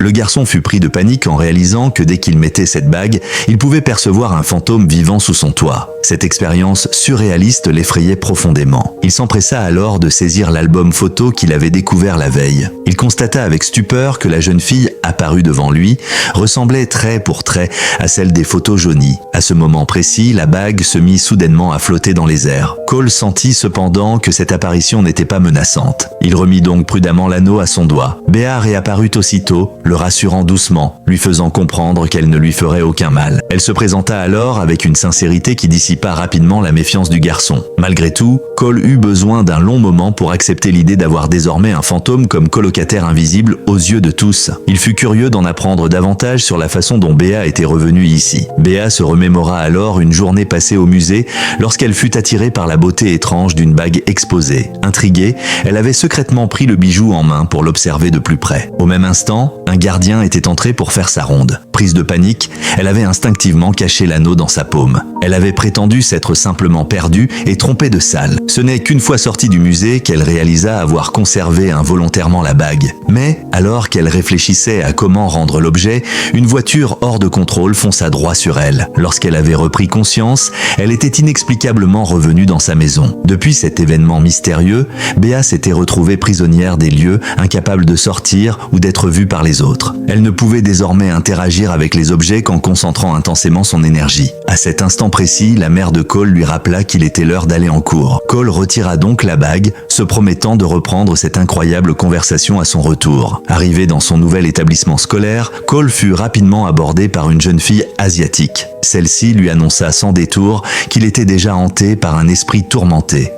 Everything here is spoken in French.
Le garçon fut pris de panique en réalisant que dès qu'il mettait cette bague, il pouvait percevoir un fantôme vivant sous son toit. Cette expérience surréaliste l'effrayait profondément. Il s'empressa alors de saisir l'album photo qu'il avait découvert la veille. Il constata avec stupeur que la jeune fille apparue devant lui ressemblait trait pour trait à celle des photos jaunies. À ce moment précis, la bague se mit soudainement à flotter dans les airs. Cole sentit cependant que cette apparition n'était pas menaçante. Il remit donc prudemment l'anneau à son doigt. Béa réapparut aussitôt, le rassurant doucement, lui faisant comprendre qu'elle ne lui ferait aucun mal. Elle se présenta alors avec une sincérité qui dissipa rapidement la méfiance du garçon. Malgré tout, Cole eut besoin d'un long moment pour accepter l'idée d'avoir désormais un fantôme comme colocataire invisible aux yeux de tous. Il fut curieux d'en apprendre davantage sur la façon dont Béa était revenue ici. Béa se remémora alors une journée passée au musée lorsqu'elle fut attirée par la beauté étrange d'une bague exposée. Intriguée, elle avait secrètement pris le bijou en main pour l'observer de plus près. Au même instant, un gardien était entré pour faire sa ronde. Prise de panique, elle avait instinctivement caché l'anneau dans sa paume. Elle avait prétendu s'être simplement perdue et trompée de salle. Ce n'est qu'une fois sortie du musée qu'elle réalisa avoir conservé involontairement la bague. Mais, alors qu'elle réfléchissait à comment rendre l'objet, une voiture hors de contrôle fonça droit sur elle. Lorsqu'elle avait repris conscience, elle était inexplicablement revenue dans sa maison. Depuis cet événement mystérieux, Béa s'était retrouvée prisonnière des lieux, incapable de sortir ou d'être vue par les autres. Elle ne pouvait désormais interagir avec les objets qu'en concentrant intensément son énergie. À cet instant précis, la mère de Cole lui rappela qu'il était l'heure d'aller en cours. Cole retira donc la bague, se promettant de reprendre cette incroyable conversation à son retour. Arrivé dans son nouvel établissement scolaire, Cole fut rapidement abordé par une jeune fille asiatique. Celle-ci lui annonça sans détour qu'il était déjà hanté par un esprit tourmenté.